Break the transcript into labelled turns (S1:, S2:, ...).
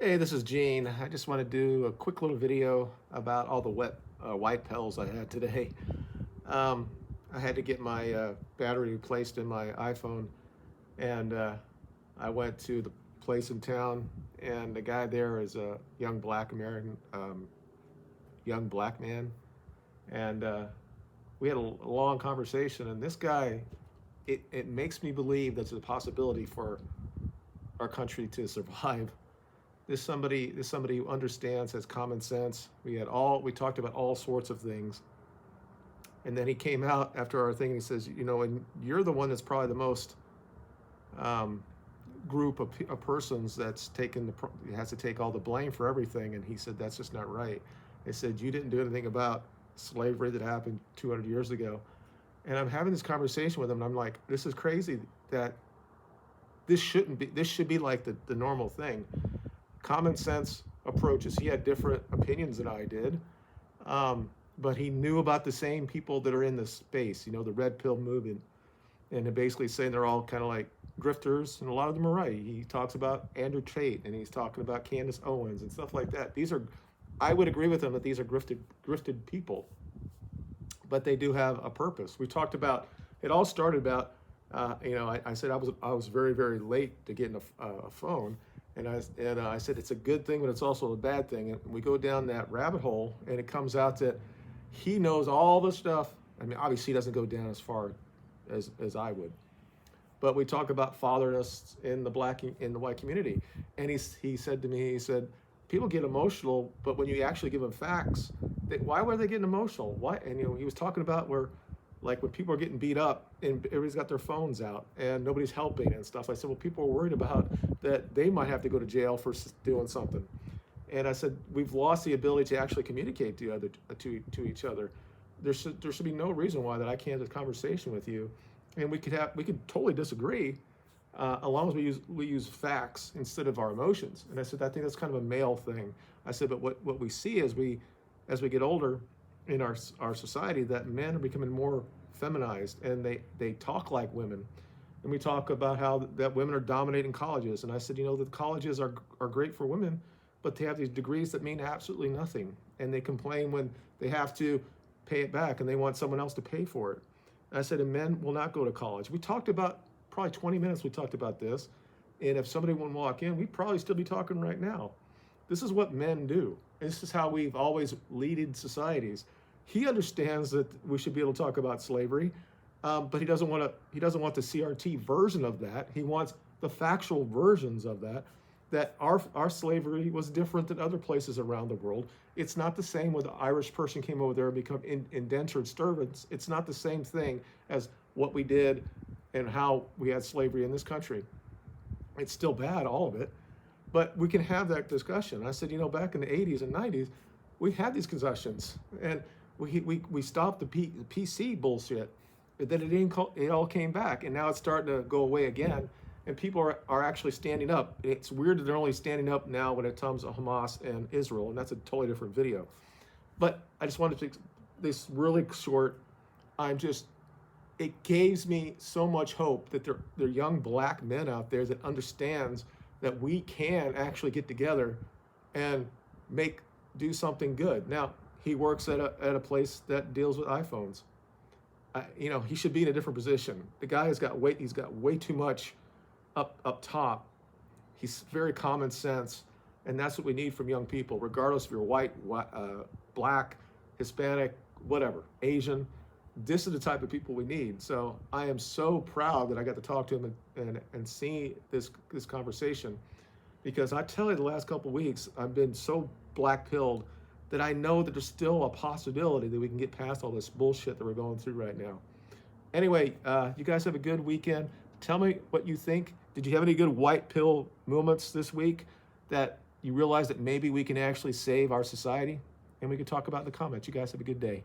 S1: Hey, this is Gene. I just want to do a quick little video about all the white pills I had today. Um, I had to get my battery replaced in my iPhone, and I went to the place in town, and the guy there is a young black American, young black man, and we had a long conversation. And this guy, it makes me believe there's a possibility for our country to survive. This somebody who understands, has common sense. We talked about all sorts of things, and then he came out after our thing and he says, and you're the one that's probably the most um, group of persons that's has to take all the blame for everything. And he said that's just not right. They said you didn't do anything about slavery that happened 200 years ago. And I'm having this conversation with him, and I'm like, this is crazy that this shouldn't be. This should be like the normal thing. Common sense approaches. He had different opinions than I did, but he knew about the same people that are in this space, the red pill movement, and basically saying they're all kind of like grifters, and a lot of them are right. He talks about Andrew Tate, and he's talking about Candace Owens and stuff like that. I would agree with him that these are grifted people, but they do have a purpose. We talked about it. All started about, I said I was very very late to getting a phone, and I said it's a good thing, but it's also a bad thing. And we go down that rabbit hole, and it comes out that he knows all the stuff. I mean, obviously, he doesn't go down as far as I would, but we talk about fatherness in the white community, and he said to me, he said, people get emotional, but when you actually give them facts, why were they getting emotional? Why? And he was talking about where, like when people are getting beat up and everybody's got their phones out and nobody's helping and stuff. I said, well, people are worried about that they might have to go to jail for doing something. And I said, we've lost the ability to actually communicate to each other. There should be no reason why that I can't have a conversation with you, and we could totally disagree, as long as we use facts instead of our emotions. And I said, I think that's kind of a male thing. I said, but what we see as we get older in our society, that men are becoming more feminized, and they talk like women. And we talk about how that women are dominating colleges. And I said, the colleges are great for women, but they have these degrees that mean absolutely nothing. And they complain when they have to pay it back and they want someone else to pay for it. And I said, and men will not go to college. We talked about probably 20 minutes, we talked about this. And if somebody wouldn't walk in, we'd probably still be talking right now. This is what men do. This is how we've always led societies. He understands that we should be able to talk about slavery, but he doesn't want the CRT version of that. He wants the factual versions of that. That our slavery was different than other places around the world. It's not the same when the Irish person came over there and become indentured servants. It's not the same thing as what we did and how we had slavery in this country. It's still bad, all of it, but we can have that discussion. I said, back in the 80s and 90s, we had these concessions, and we stopped the PC bullshit. But then it all came back, and now it's starting to go away again. And people are actually standing up. It's weird that they're only standing up now when it comes to Hamas and Israel, and that's a totally different video. But I just wanted to make this really short. It gives me so much hope that there are young black men out there that understands that we can actually get together and do something good. Now, he works at a place that deals with iPhones. He should be in a different position. The guy he's got way too much up top. He's very common sense, and that's what we need from young people, regardless if you're white, black, Hispanic, whatever, Asian. This is the type of people we need. So I am so proud that I got to talk to him and see this conversation, because I tell you, the last couple of weeks I've been so black-pilled that I know that there's still a possibility that we can get past all this bullshit that we're going through right now. Anyway, you guys have a good weekend. Tell me what you think. Did you have any good white pill moments this week that you realize that maybe we can actually save our society? And we can talk about in the comments. You guys have a good day.